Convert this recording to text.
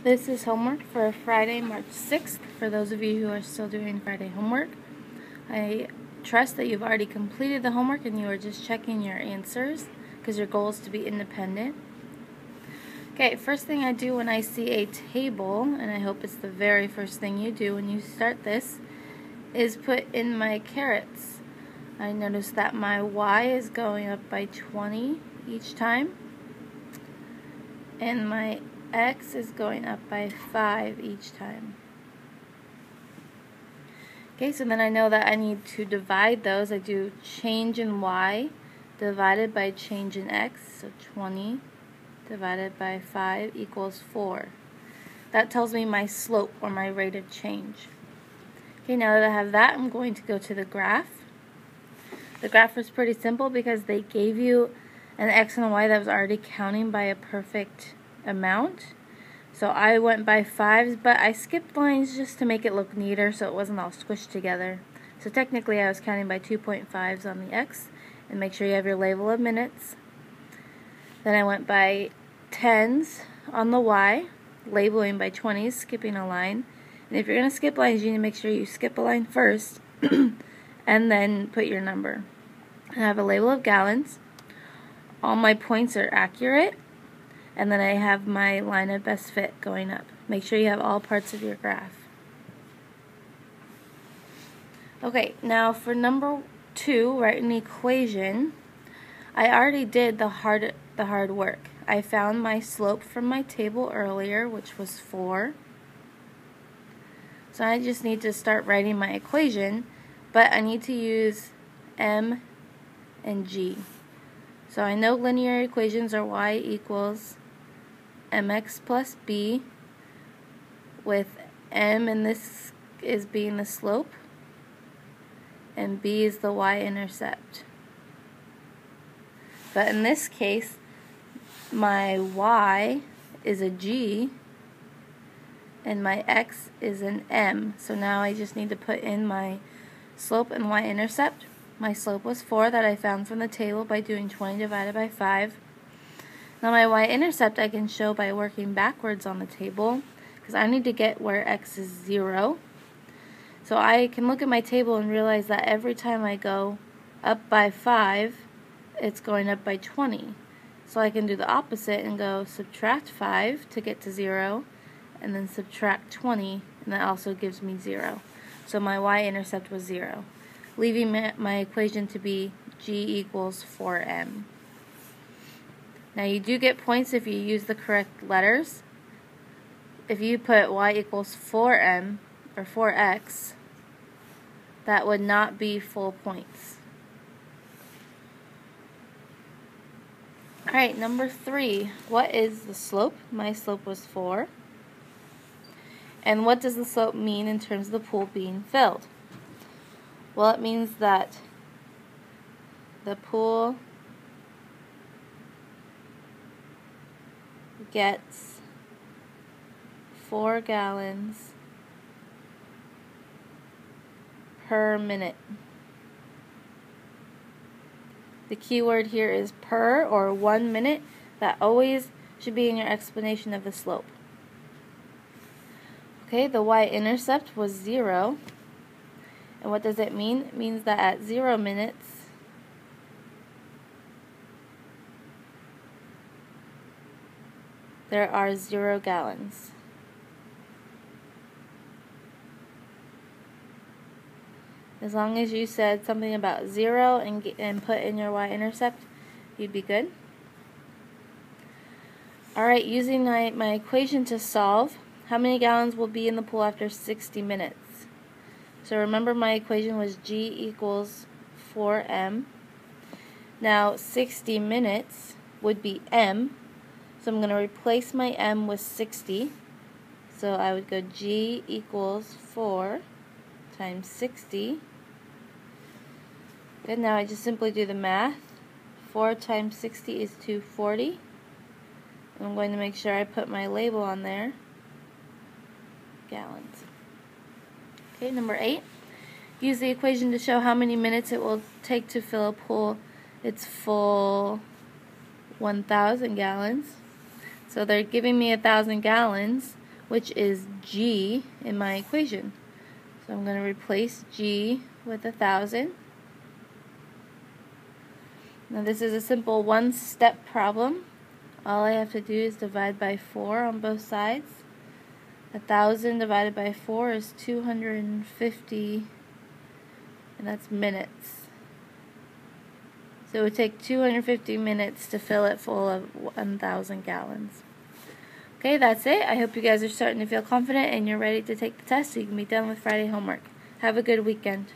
This is homework for Friday, March 6th. For those of you who are still doing Friday homework, I trust that you've already completed the homework and you are just checking your answers because your goal is to be independent. Okay, first thing I do when I see a table, and I hope it's the very first thing you do when you start this, is put in my carets. I notice that my y is going up by 20 each time, and my x is going up by 5 each time. Okay, so then I know that I need to divide those. I do change in y divided by change in x, so 20 divided by 5 equals 4. That tells me my slope, or my rate of change. Okay, now that I have that, I'm going to go to the graph. The graph was pretty simple because they gave you an x and a y that was already counting by a perfect amount. So I went by 5s, but I skipped lines just to make it look neater so it wasn't all squished together. So technically I was counting by 2.5s on the x, and make sure you have your label of minutes. Then I went by 10s on the y, labeling by 20s, skipping a line. And if you're going to skip lines, you need to make sure you skip a line first and then put your number. And I have a label of gallons. All my points are accurate. And then I have my line of best fit going up. Make sure you have all parts of your graph. Okay, now for number 2, write an equation. I already did the hard work. I found my slope from my table earlier, which was 4. So I just need to start writing my equation, but I need to use m and g. So I know linear equations are y equals mx plus b, with m in this is being the slope and b is the y-intercept. But in this case, my y is a g and my x is an m. So now I just need to put in my slope and y-intercept. My slope was 4 that I found from the table by doing 20 divided by 5. Now my y-intercept I can show by working backwards on the table, because I need to get where x is 0. So I can look at my table and realize that every time I go up by 5, it's going up by 20. So I can do the opposite and go subtract 5 to get to 0, and then subtract 20, and that also gives me 0. So my y-intercept was 0, leaving my equation to be g equals 4m. Now you do get points if you use the correct letters. If you put y equals 4m or 4x, that would not be full points. Alright, number 3. What is the slope? My slope was 4. And what does the slope mean in terms of the pool being filled? Well, it means that the pool gets 4 gallons per minute. The key word here is per, or 1 minute. That always should be in your explanation of the slope. Okay, the y-intercept was 0. And what does it mean? It means that at 0 minutes, there are 0 gallons. As long as you said something about 0 and put in your y-intercept, you'd be good. Alright, using my equation to solve, how many gallons will be in the pool after 60 minutes? So remember, my equation was g equals 4m. Now 60 minutes would be m, so I'm going to replace my m with 60. So I would go g equals 4 times 60. Good, now I just simply do the math. 4 times 60 is 240. And I'm going to make sure I put my label on there. Gallons. Okay, number 8. Use the equation to show how many minutes it will take to fill a pool its full 1,000 gallons. So they're giving me 1,000 gallons, which is G in my equation. So I'm going to replace G with 1,000. Now this is a simple one-step problem. All I have to do is divide by 4 on both sides. 1,000 divided by 4 is 250, and that's minutes. So it would take 250 minutes to fill it full of 1,000 gallons. Okay, that's it. I hope you guys are starting to feel confident and you're ready to take the test so you can be done with Friday homework. Have a good weekend.